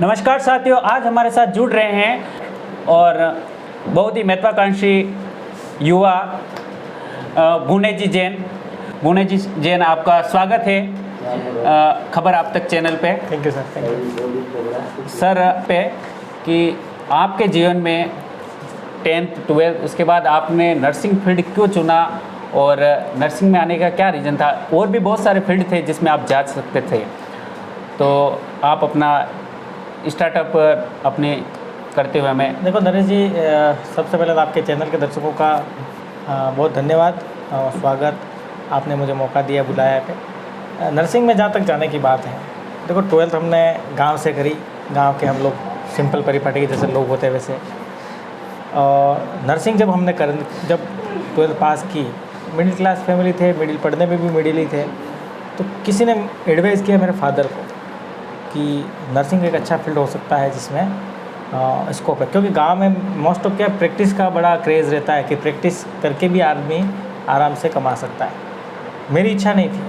नमस्कार साथियों, आज हमारे साथ जुड़ रहे हैं और बहुत ही महत्वाकांक्षी युवा भुवनेश जी जैन। भुवनेश जी जैन, आपका स्वागत है खबर आप तक चैनल पे। Thank you sir. Thank you sir पे कि आपके जीवन में 10th 12th उसके बाद आपने नर्सिंग फील्ड क्यों चुना और नर्सिंग में आने का क्या रीज़न था? और भी बहुत सारे फील्ड थे जिसमें आप जा सकते थे, तो आप अपना स्टार्टअप अपने करते हुए हमें। देखो नरेश जी, सबसे पहले तो आपके चैनल के दर्शकों का बहुत धन्यवाद और स्वागत। आपने मुझे मौका दिया, बुलाया पे। नर्सिंग में जहाँ तक जाने की बात है, देखो 12th हमने गांव से करी। गांव के हम लोग सिंपल परिपाटी के जैसे लोग होते हैं वैसे। और नर्सिंग जब 12th पास की, मिडिल क्लास फैमिली थे, मिडिल पढ़ने में भी मिडिल ही थे, तो किसी ने एडवाइस किया मेरे फादर को कि नर्सिंग एक अच्छा फील्ड हो सकता है जिसमें स्कोप है। क्योंकि गांव में मोस्ट ऑफ क्या प्रैक्टिस का बड़ा क्रेज़ रहता है कि प्रैक्टिस करके भी आदमी आराम से कमा सकता है। मेरी इच्छा नहीं थी।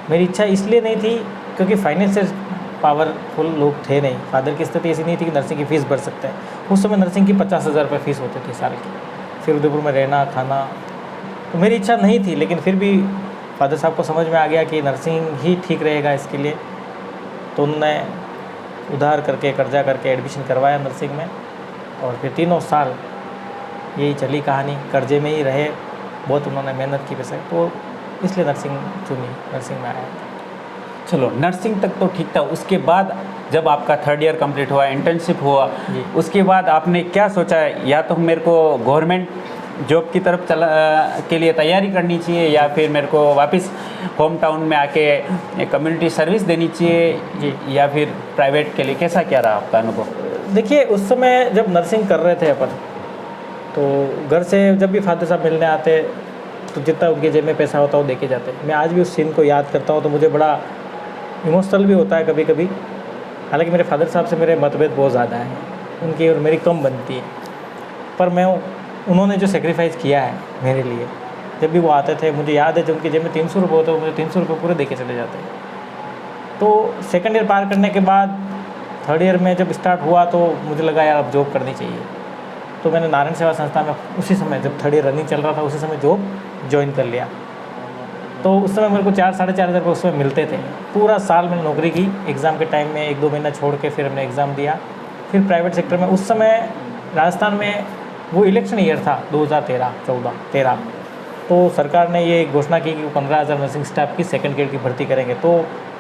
मेरी इच्छा इसलिए नहीं थी क्योंकि फाइनेंशियल पावरफुल लोग थे नहीं। फादर की स्थिति ऐसी नहीं थी कि नर्सिंग की फ़ीस भर सकते हैं। उस समय नर्सिंग की 50,000 रुपये फ़ीस होती थी साल की, फिर उदयपुर में रहना खाना। तो मेरी इच्छा नहीं थी, लेकिन फिर भी फादर साहब को समझ में आ गया कि नर्सिंग ही ठीक रहेगा इसके लिए। तो उन्होंने उधार करके, कर्जा करके एडमिशन करवाया नर्सिंग में, और फिर 3 साल यही चली कहानी। कर्जे में ही रहे, बहुत उन्होंने मेहनत की वैसे, तो इसलिए नर्सिंग चुनी, नर्सिंग में आया। चलो, नर्सिंग तक तो ठीक था। उसके बाद जब आपका 3rd ईयर कंप्लीट हुआ, इंटर्नशिप हुआ, उसके बाद आपने क्या सोचा, या तो मेरे को गवर्नमेंट जॉब की तरफ के लिए तैयारी करनी चाहिए, या फिर मेरे को वापस होम टाउन में आके कम्युनिटी सर्विस देनी चाहिए, या फिर प्राइवेट के लिए? कैसा क्या रहा आपका अनुभव? देखिए, उस समय जब नर्सिंग कर रहे थे अपन, तो घर से जब भी फादर साहब मिलने आते तो जितना उनके जेब में पैसा होता वो दे के जाते। मैं आज भी उस सीन को याद करता हूँ तो मुझे बड़ा इमोशनल भी होता है कभी कभी। हालांकि मेरे फादर साहब से मेरे मतभेद बहुत ज़्यादा हैं, उनकी और मेरी कम बनती है, पर उन्होंने जो सेक्रीफाइस किया है मेरे लिए, जब भी वो आते थे, मुझे याद है जब उनके जेब में 300 रुपये होते, मुझे 300 रुपये पूरे दे के चले जाते। तो 2nd ईयर पार करने के बाद 3rd ईयर में जब स्टार्ट हुआ तो मुझे लगा यार अब जॉब करनी चाहिए। तो मैंने नारायण सेवा संस्था में उसी समय, जब 3rd ईयर रनिंग चल रहा था, उसी समय जॉब ज्वाइन कर लिया। तो उस समय मेरे को 4-4.5 हज़ार उसमें मिलते थे। पूरा साल मैंने नौकरी की। एग्ज़ाम के टाइम में 1-2 महीना छोड़ के फिर हमने एग्ज़ाम दिया। फिर प्राइवेट सेक्टर में, उस समय राजस्थान में वो इलेक्शन ईयर था 2013। तो सरकार ने ये घोषणा की कि 15,000 नर्सिंग स्टाफ की 2nd ग्रेड की भर्ती करेंगे। तो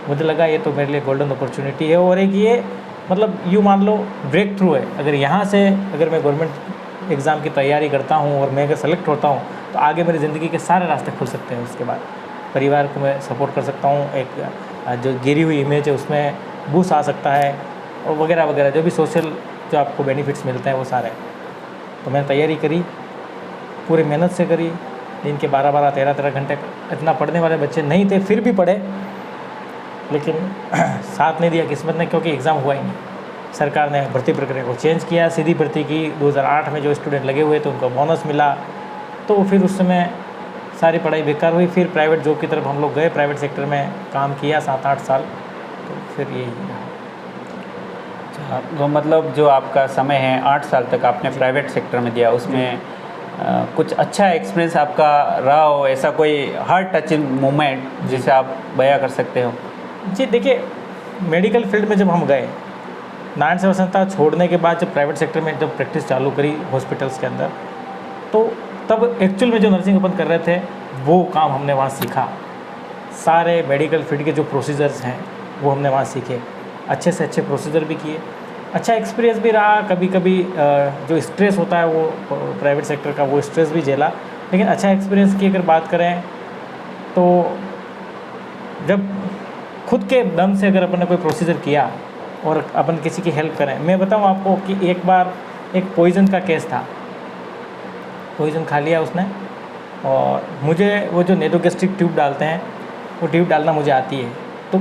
मुझे लगा ये तो मेरे लिए गोल्डन अपॉर्चुनिटी है, और एक ये मतलब यूँ मान लो ब्रेक थ्रू है। अगर यहाँ से अगर मैं गवर्नमेंट एग्ज़ाम की तैयारी करता हूँ और मैं अगर सेलेक्ट होता हूँ तो आगे मेरी ज़िंदगी के सारे रास्ते खुल सकते हैं। उसके बाद परिवार को मैं सपोर्ट कर सकता हूँ, एक जो गिरी हुई इमेज है उसमें बूस्ट आ सकता है, और वगैरह वगैरह जो भी सोशल जो आपको बेनिफिट्स मिलते हैं वो सारे। तो मैंने तैयारी करी, पूरी मेहनत से करी। दिन के 12-12, 13-13 घंटे। इतना पढ़ने वाले बच्चे नहीं थे, फिर भी पढ़े, लेकिन साथ नहीं दिया किस्मत ने, क्योंकि एग्ज़ाम हुआ ही नहीं। सरकार ने भर्ती प्रक्रिया को चेंज किया, सीधी भर्ती की। 2008 में जो स्टूडेंट लगे हुए थे उनको बोनस मिला, तो फिर उस समय सारी पढ़ाई बेकार हुई। फिर प्राइवेट जॉब की तरफ हम लोग गए, प्राइवेट सेक्टर में काम किया 7-8 साल, तो फिर यही रहा। तो मतलब जो आपका समय है 8 साल तक आपने प्राइवेट सेक्टर में दिया, उसमें कुछ अच्छा एक्सपीरियंस आपका रहा हो, ऐसा कोई हार्ट टचिंग मोमेंट जिसे आप बयां कर सकते हो? जी देखिए, मेडिकल फील्ड में जब हम गए, नारायण सेवा संस्था छोड़ने के बाद जब प्राइवेट सेक्टर में जब प्रैक्टिस चालू करी हॉस्पिटल्स के अंदर, तो तब एक्चुअल में जो नर्सिंग अपन कर रहे थे वो काम हमने वहाँ सीखा। सारे मेडिकल फील्ड के जो प्रोसीजर्स हैं वो हमने वहाँ सीखे, अच्छे से अच्छे प्रोसीजर भी किए। अच्छा एक्सपीरियंस भी रहा। कभी कभी जो स्ट्रेस होता है वो प्राइवेट सेक्टर का, वो स्ट्रेस भी झेला, लेकिन अच्छा एक्सपीरियंस की अगर बात करें तो जब खुद के दम से अगर अपन ने कोई प्रोसीजर किया और अपन किसी की हेल्प करें। मैं बताऊं आपको कि एक बार एक पॉइज़न का केस था, पॉइज़न खा लिया उसने, और मुझे वो जो नेसोगैस्ट्रिक ट्यूब डालते हैं वो ट्यूब डालना मुझे आती है। तो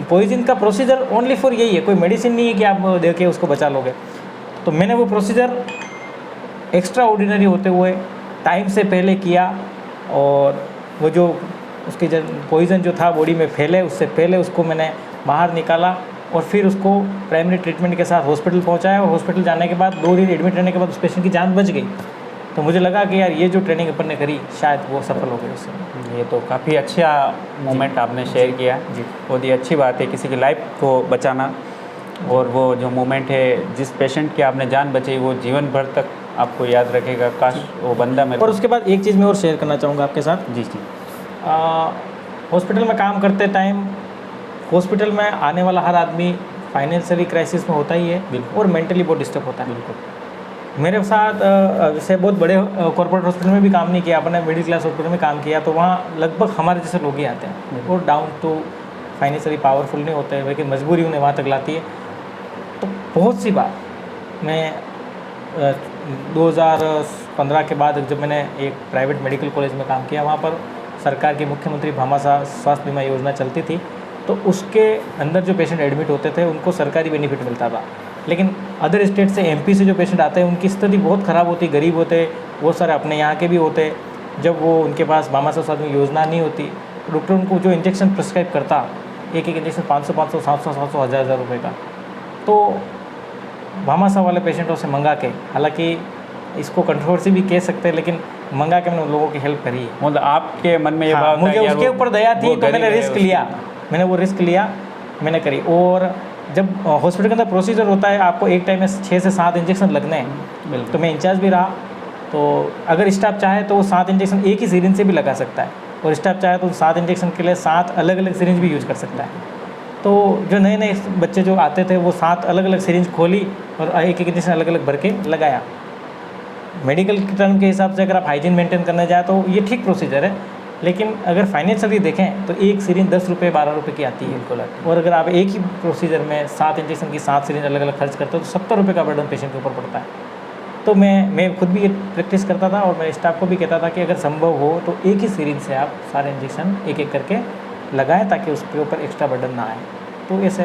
पॉइज़न का प्रोसीजर ओनली फॉर यही है, कोई मेडिसिन नहीं है कि आप दे के उसको बचा लोगे। तो मैंने वो प्रोसीजर एक्स्ट्रा ऑर्डिनरी होते हुए टाइम से पहले किया, और वो जो उसके पॉइज़न जो था बॉडी में फैले उससे पहले उसको मैंने बाहर निकाला, और फिर उसको प्राइमरी ट्रीटमेंट के साथ हॉस्पिटल पहुंचाया, और हॉस्पिटल जाने के बाद 2 दिन एडमिट रहने के बाद उस पेशेंट की जान बच गई। तो मुझे लगा कि यार ये जो ट्रेनिंग अपन ने करी शायद वो सफल हो गई उससे। ये तो काफ़ी अच्छा मोमेंट आपने शेयर किया। जी। बहुत ही अच्छी बात है किसी की लाइफ को बचाना, और वो जो मोमेंट है जिस पेशेंट की आपने जान बचाई वो जीवन भर तक आपको याद रखेगा। काश वो बंदा मेरे और उसके बाद एक चीज़ मैं और शेयर करना चाहूँगा आपके साथ। जी जी। हॉस्पिटल में काम करते टाइम हॉस्पिटल में आने वाला हर आदमी फाइनेंशियली क्राइसिस में होता ही है, बिल्कुल। और मेंटली बहुत डिस्टर्ब होता है। बिल्कुल। मेरे साथ जैसे बहुत बड़े कॉर्पोरेट हॉस्पिटल में भी काम नहीं किया, अपने मिडिल क्लास हॉस्पिटल में काम किया, तो वहाँ लगभग हमारे जैसे लोग ही आते हैं, और डाउन टू फाइनेंशियली पावरफुल नहीं होते, लेकिन मजबूरी उन्हें वहाँ तक लाती है। तो बहुत सी बार मैं 2015 के बाद जब मैंने एक प्राइवेट मेडिकल कॉलेज में काम किया, वहाँ पर सरकार की मुख्यमंत्री भामाशाह स्वास्थ्य बीमा योजना चलती थी, तो उसके अंदर जो पेशेंट एडमिट होते थे उनको सरकारी बेनिफिट मिलता था। लेकिन अदर स्टेट से एमपी से जो पेशेंट आते हैं उनकी स्थिति बहुत ख़राब होती, गरीब होते, बहुत सारे अपने यहाँ के भी होते। जब वो उनके पास भामाशाह स्वास्थ्य बीमा योजना नहीं होती, डॉक्टर उनको जो इंजेक्शन प्रिस्क्राइब करता, एक इंजेक्शन 500, 700, 1000 रुपये का, तो भामाशाह वाले पेशेंटों से मंगा के, हालांकि इसको कंट्रोवर्सी भी कह सकते हैं, लेकिन मंगा के मैंने उन लोगों की हेल्प करी है। मतलब आपके मन में ये हाँ, बात मुझे उसके ऊपर दया थी, तो मैंने रिस्क लिया, मैंने करी। और जब हॉस्पिटल के अंदर प्रोसीजर होता है, आपको एक टाइम में 6 से 7 इंजेक्शन लगने हैं, तो मैं इंचार्ज भी रहा, तो अगर स्टाफ चाहे तो वो 7 इंजेक्शन एक ही सिरिंज से भी लगा सकता है, और स्टाफ चाहे तो 7 इंजेक्शन के लिए 7 अलग अलग सिरिंज भी यूज कर सकता है। तो जो नए नए बच्चे जो आते थे वो 7 अलग अलग सिरिंज खोली और एक एक इंजेक्शन अलग अलग भर के लगाया। मेडिकल टर्म के हिसाब से अगर आप हाइजीन मेंटेन करने जाए तो ये ठीक प्रोसीजर है, लेकिन अगर फाइनेंशियली देखें तो एक सिरिंज 10 रुपये 12 रुपये की आती है। बिल्कुल। और अगर आप एक ही प्रोसीजर में 7 इंजेक्शन की 7 सिरिंज अलग अलग खर्च करते हो तो 70 रुपये का बर्डन पेशेंट के ऊपर पड़ता है। तो मैं खुद भी ये प्रैक्टिस करता था, और मैं स्टाफ को भी कहता था कि अगर संभव हो तो एक ही सिरिंज से आप सारे इंजेक्शन एक एक करके लगाएं, ताकि उसके ऊपर एक्स्ट्रा बर्डन ना आए। तो ऐसे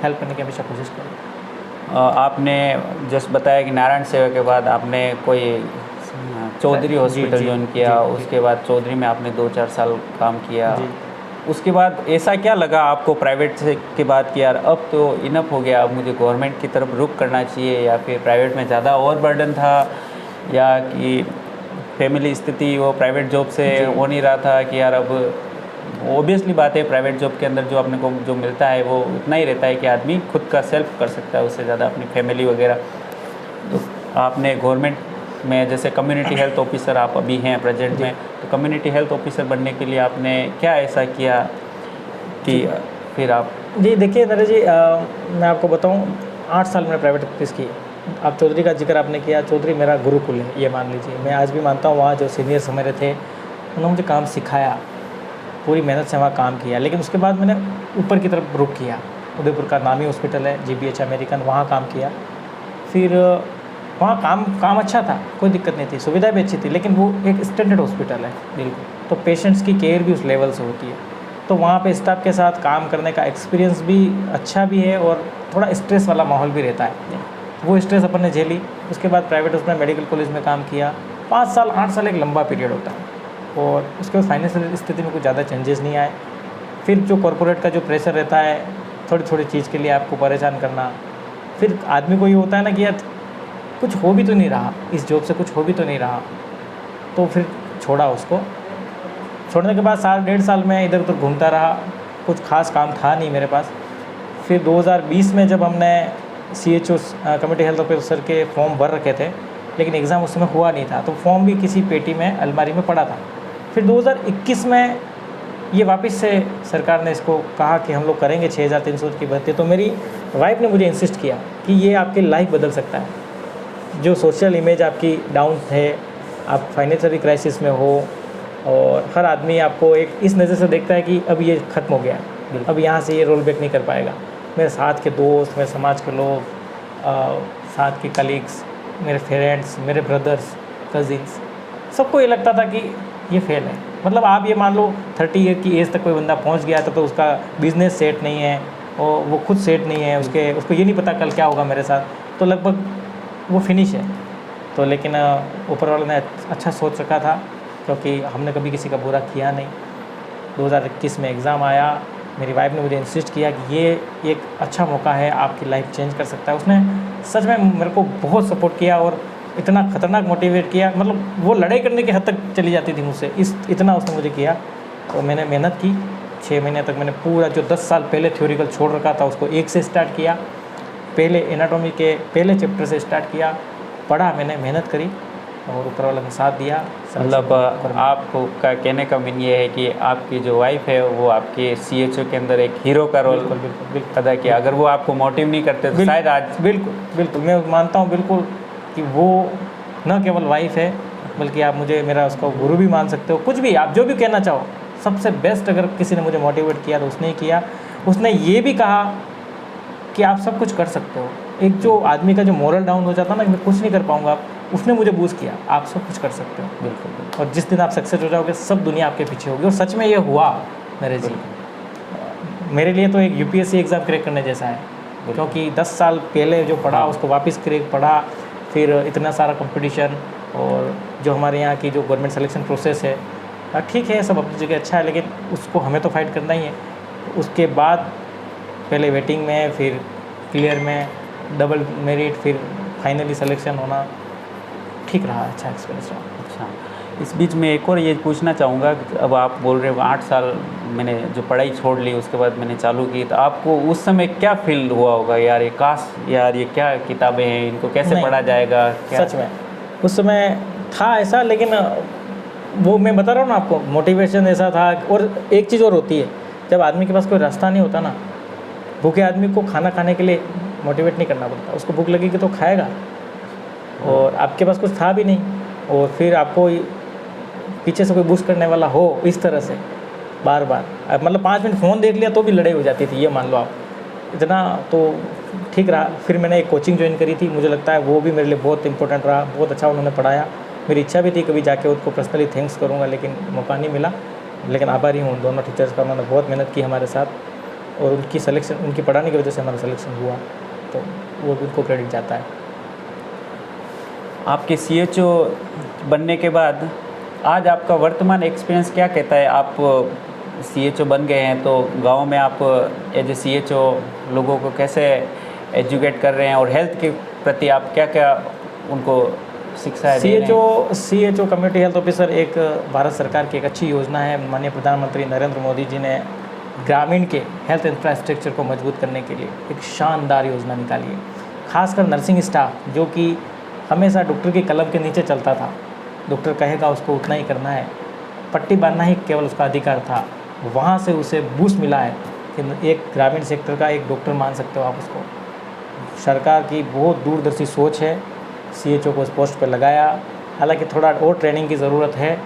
हेल्प करने की हमेशा कोशिश करें। आपने जस्ट बताया कि नारायण सेवा के बाद आपने कोई चौधरी हॉस्पिटल जी, ज्वाइन किया, जी, उसके बाद चौधरी में आपने 2-4 साल काम किया। जी। उसके बाद ऐसा क्या लगा आपको प्राइवेट से के बाद कि यार अब तो इनफ हो गया, अब मुझे गवर्नमेंट की तरफ रुख करना चाहिए, या फिर प्राइवेट में ज़्यादा और बर्डन था, या कि फैमिली स्थिति वो प्राइवेट जॉब से हो नहीं रहा था कि यार अब ओबियसली बात है प्राइवेट जॉब के अंदर जो अपने को जो मिलता है वो उतना ही रहता है कि आदमी खुद का सेल्फ कर सकता है, उससे ज़्यादा अपनी फैमिली वगैरह। तो आपने गवर्नमेंट में जैसे कम्युनिटी हेल्थ ऑफिसर आप अभी हैं प्रेजेंट में, तो कम्युनिटी हेल्थ ऑफिसर बनने के लिए आपने क्या ऐसा किया कि फिर आप? जी देखिए नरेश जी, मैं आपको बताऊं, 8 साल मैंने प्राइवेट प्रैक्टिस की। आप चौधरी का जिक्र आपने किया, चौधरी मेरा गुरुकुल है, ये मान लीजिए। मैं आज भी मानता हूँ वहाँ जो सीनियर्स हमारे थे उन्होंने मुझे काम सिखाया, पूरी मेहनत से वहाँ काम किया। लेकिन उसके बाद मैंने ऊपर की तरफ रुख किया, उदयपुर का नामी हॉस्पिटल है GBH अमेरिकन, वहाँ काम किया। फिर वहाँ काम अच्छा था, कोई दिक्कत नहीं थी, सुविधा भी अच्छी थी, लेकिन वो एक स्टैंडर्ड हॉस्पिटल है बिल्कुल, तो पेशेंट्स की केयर भी उस लेवल से होती है। तो वहाँ पे स्टाफ के साथ काम करने का एक्सपीरियंस भी अच्छा भी है, और थोड़ा स्ट्रेस वाला माहौल भी रहता है। वो स्ट्रेस अपन ने झेली। उसके बाद प्राइवेट उसमें मेडिकल कॉलेज में काम किया, 5 साल 8 साल एक लंबा पीरियड होता है, और उसके बाद फाइनेंशियल स्थिति में कुछ ज़्यादा चेंजेस नहीं आए। फिर जो कॉर्पोरेट का जो प्रेशर रहता है, थोड़ी थोड़ी चीज़ के लिए आपको परेशान करना, फिर आदमी को ये होता है ना कि यार कुछ हो भी तो नहीं रहा, इस जॉब से कुछ हो भी तो नहीं रहा, तो फिर छोड़ा उसको। छोड़ने के बाद 1.5 साल में इधर उधर घूमता रहा, कुछ खास काम था नहीं मेरे पास। फिर 2020 में जब हमने CHO कम्युनिटी हेल्थ ऑफिसर के फॉर्म भर रखे थे, लेकिन एग्ज़ाम उस समय हुआ नहीं था, तो फॉर्म भी किसी पेटी में अलमारी में पड़ा था। फिर 2021 में ये वापस से सरकार ने इसको कहा कि हम लोग करेंगे 6300 की भर्ती। तो मेरी वाइफ ने मुझे इंसिस्ट किया कि ये आपकी लाइफ बदल सकता है। जो सोशल इमेज आपकी डाउन है, आप फाइनेंशियली क्राइसिस में हो, और हर आदमी आपको एक इस नज़र से देखता है कि अब ये ख़त्म हो गया, अब यहाँ से ये रोल बैक नहीं कर पाएगा। मेरे साथ के दोस्त, मेरे समाज के लोग, साथ के कलीग्स, मेरे फ्रेंड्स, मेरे ब्रदर्स, कज़िन्स, सबको ये लगता था कि ये फेल है। मतलब आप ये मान लो 30 ईयर की एज तक कोई बंदा पहुंच गया तो उसका बिज़नेस सेट नहीं है, और वो खुद सेट नहीं है, उसको ये नहीं पता कल क्या होगा मेरे साथ, तो लगभग वो फिनिश है। तो लेकिन ऊपर वाले ने अच्छा सोच रखा था, क्योंकि हमने कभी किसी का बुरा किया नहीं। 2021 में एग्ज़ाम आया, मेरी वाइफ ने मुझे इंसिस्ट किया कि ये एक अच्छा मौका है, आपकी लाइफ चेंज कर सकता है। उसने सच में मेरे को बहुत सपोर्ट किया और इतना ख़तरनाक मोटिवेट किया, मतलब वो लड़ाई करने की हद तक चली जाती थी मुझसे, इतना उसने मुझे किया। तो मैंने मेहनत की, 6 महीने तक मैंने पूरा जो 10 साल पहले थ्योरिकल छोड़ रखा था उसको 1 से स्टार्ट किया। पहले एनाटॉमी के पहले चैप्टर से स्टार्ट किया, पढ़ा, मैंने मेहनत करी और ऊपर वाला ने साथ दिया। मतलब आपको का कहने का मीन ये है कि आपकी जो वाइफ है वो आपके CHO के अंदर एक हीरो का रोल बिल्कुल अदा किया। अगर वो आपको मोटिव नहीं करते तो शायद आज बिल्कुल मैं मानता हूँ बिल्कुल कि वो न केवल वाइफ है, बल्कि आप मुझे मेरा उसका गुरु भी मान सकते हो। कुछ भी आप जो भी कहना चाहो, सबसे बेस्ट अगर किसी ने मुझे मोटिवेट किया तो उसने ही किया। उसने ये भी कहा कि आप सब कुछ कर सकते हो। एक जो आदमी का जो मोरल डाउन हो जाता ना कि मैं कुछ नहीं कर पाऊँगा, उसने मुझे बूस्ट किया, आप सब कुछ कर सकते हो। बिल्कुल। और जिस दिन आप सक्सेस हो जाओगे सब दुनिया आपके पीछे होगी। और सच में ये हुआ मेरे जी। मेरे लिए तो एक UPSC एग्ज़ाम क्रैक करने जैसा है, क्योंकि 10 साल पहले जो पढ़ा उसको वापस क्रैक पढ़ा, फिर इतना सारा कंपटीशन, और जो हमारे यहाँ की जो गवर्नमेंट सिलेक्शन प्रोसेस है, ठीक है सब अपनी जगह अच्छा है, लेकिन उसको हमें तो फाइट करना ही है। उसके बाद पहले वेटिंग में, फिर क्लियर में, डबल मेरिट, फिर फाइनली सिलेक्शन होना, ठीक रहा, अच्छा एक्सपीरियंस रहा। अच्छा, इस बीच में एक और ये पूछना चाहूँगा कि अब आप बोल रहे हो 8 साल मैंने जो पढ़ाई छोड़ ली उसके बाद मैंने चालू की, तो आपको उस समय क्या फील हुआ होगा, यार ये काश यार ये क्या किताबें हैं, इनको कैसे पढ़ा जाएगा क्या? सच में उस समय था ऐसा, लेकिन वो मैं बता रहा हूँ ना आपको, मोटिवेशन ऐसा था। और एक चीज़ और होती है, जब आदमी के पास कोई रास्ता नहीं होता ना, भूखे आदमी को खाना खाने के लिए मोटिवेट नहीं करना पड़ता, उसको भूख लगेगी तो खाएगा। और आपके पास कुछ था भी नहीं, और फिर आपको पीछे से कोई बूस्ट करने वाला हो इस तरह से बार बार, मतलब 5 मिनट फ़ोन देख लिया तो भी लड़ाई हो जाती थी, ये मान लो आप, इतना तो ठीक रहा। फिर मैंने एक कोचिंग ज्वाइन करी थी, मुझे लगता है वो भी मेरे लिए बहुत इंपॉर्टेंट रहा, बहुत अच्छा उन्होंने पढ़ाया। मेरी इच्छा भी थी कभी जाके उनको पर्सनली थैंक्स करूँगा, लेकिन मौका नहीं मिला। लेकिन आभारी हूँ उन दोनों टीचर्स का, उन्होंने बहुत मेहनत की हमारे साथ, और उनकी सिलेक्शन, उनकी पढ़ाने की वजह से हमारा सिलेक्शन हुआ, तो वो भी उनको क्रेडिट जाता है। आपके CHO बनने के बाद आज आपका वर्तमान एक्सपीरियंस क्या कहता है? आप CHO बन गए हैं तो गांव में आप एज ए CHO लोगों को कैसे एजुकेट कर रहे हैं, और हेल्थ के प्रति आप क्या क्या उनको शिक्षा दे रहे हैं? CHO कम्युनिटी हेल्थ ऑफिसर एक भारत सरकार की एक अच्छी योजना है। माननीय प्रधानमंत्री नरेंद्र मोदी जी ने ग्रामीण के हेल्थ इंफ्रास्ट्रक्चर को मजबूत करने के लिए एक शानदार योजना निकाली है। खासकर नर्सिंग स्टाफ जो कि हमेशा डॉक्टर की कलम के नीचे चलता था, डॉक्टर कहेगा उसको उतना ही करना है, पट्टी बांधना ही केवल उसका अधिकार था, वहाँ से उसे बूस्ट मिला है कि एक ग्रामीण सेक्टर का एक डॉक्टर मान सकते हो आप उसको। सरकार की बहुत दूरदर्शी सोच है, CHO को उस पोस्ट पर लगाया। हालांकि थोड़ा और ट्रेनिंग की ज़रूरत है,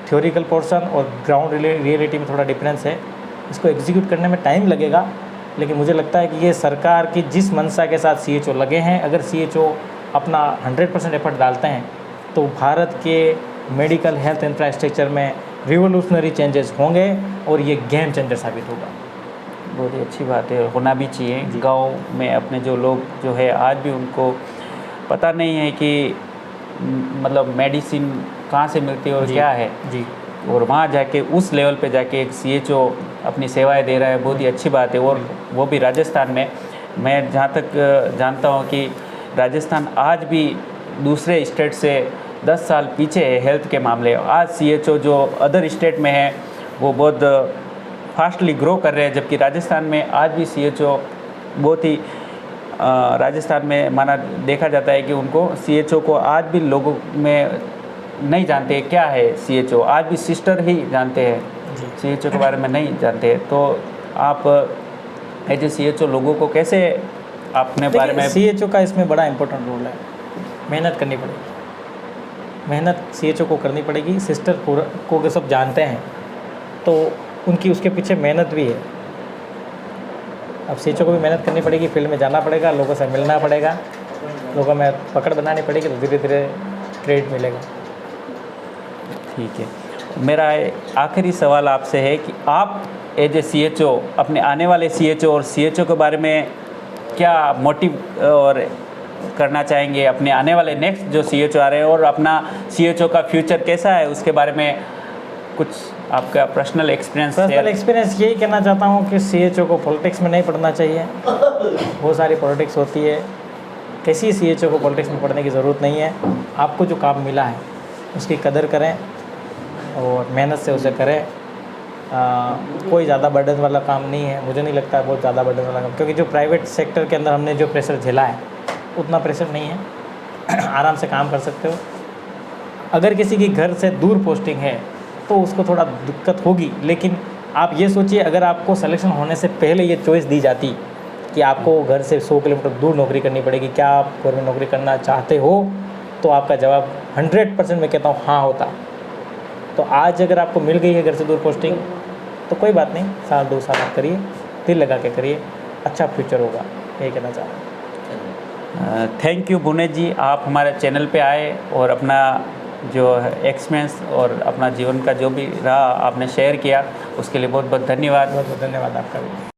थ्योरिकल पोर्शन और ग्राउंड रियलिटी में थोड़ा डिफरेंस है, इसको एग्जीक्यूट करने में टाइम लगेगा। लेकिन मुझे लगता है कि ये सरकार की जिस मंशा के साथ CHO लगे हैं, अगर CHO अपना 100% एफर्ट डालते हैं तो भारत के मेडिकल हेल्थ इंफ्रास्ट्रक्चर में रिवोल्यूशनरी चेंजेस होंगे और ये गेम चेंजर साबित होगा। बहुत ही अच्छी बात है, होना भी चाहिए। गांव में अपने जो लोग जो है आज भी उनको पता नहीं है कि मतलब मेडिसिन कहाँ से मिलती है और क्या है जी, और वहाँ जाके उस लेवल पे जाके एक CHO अपनी सेवाएं दे रहा है, बहुत ही अच्छी बात है। और वो भी राजस्थान में। मैं जहाँ तक जानता हूँ कि राजस्थान आज भी दूसरे स्टेट से 10 साल पीछे है हेल्थ के मामले। आज CHO जो अदर स्टेट में है वो बहुत फास्टली ग्रो कर रहे हैं, जबकि राजस्थान में आज भी CHO बहुत ही राजस्थान में माना देखा जाता है कि उनको CHO को आज भी लोगों में नहीं जानते क्या है CHO, आज भी सिस्टर ही जानते हैं, CHO के बारे में नहीं जानते। तो आप एज ए CHO लोगों को कैसे अपने बारे में? CHO का इसमें बड़ा इंपॉर्टेंट रोल है, मेहनत करनी पड़ेगी, मेहनत CHO को करनी पड़ेगी। सिस्टर को अगर सब जानते हैं तो उनकी उसके पीछे मेहनत भी है। अब CHO को भी मेहनत करनी पड़ेगी, फील्ड में जाना पड़ेगा, लोगों से मिलना पड़ेगा, लोगों में पकड़ बनानी पड़ेगी, तो धीरे धीरे क्रेडिट मिलेगा। ठीक है, मेरा आखिरी सवाल आपसे है कि आप एज ए CHO अपने आने वाले CHO और CHO के बारे में क्या मोटिव और करना चाहेंगे, अपने आने वाले नेक्स्ट जो CHO आ रहे हैं और अपना CHO का फ्यूचर कैसा है उसके बारे में कुछ आपका पर्सनल एक्सपीरियंस पर्सनल एक्सपीरियंस यही कहना चाहता हूँ कि CHO को पॉलिटिक्स में नहीं पढ़ना चाहिए। बहुत सारी पॉलिटिक्स होती है, किसी CHO को पॉलिटिक्स में पढ़ने की ज़रूरत नहीं है। आपको जो काम मिला है उसकी कदर करें और मेहनत से उसे करें। कोई ज़्यादा बर्डन वाला काम नहीं है, मुझे नहीं लगता है बहुत ज़्यादा बर्डन वाला काम, क्योंकि जो प्राइवेट सेक्टर के अंदर हमने जो प्रेशर झेला है उतना प्रेशर नहीं है। आराम से काम कर सकते हो। अगर किसी की घर से दूर पोस्टिंग है तो उसको थोड़ा दिक्कत होगी, लेकिन आप ये सोचिए अगर आपको सिलेक्शन होने से पहले ये चॉइस दी जाती कि आपको घर से 100 किलोमीटर दूर नौकरी करनी पड़ेगी, क्या आप गवर्नमेंट नौकरी करना चाहते हो, तो आपका जवाब 100% मैं कहता हूँ हाँ होता। तो आज अगर आपको मिल गई है घर से दूर पोस्टिंग तो कोई बात नहीं, 1-2 साल आप करिए, दिल लगा के करिए, अच्छा फ्यूचर होगा, यही कहना चाह रहा हूँ। थैंक यू भुवनेश जी, आप हमारे चैनल पे आए और अपना जो एक्सपीरियंस और अपना जीवन का जो भी रहा आपने शेयर किया, उसके लिए बहुत बहुत धन्यवाद। बहुत बहुत धन्यवाद आपका भी।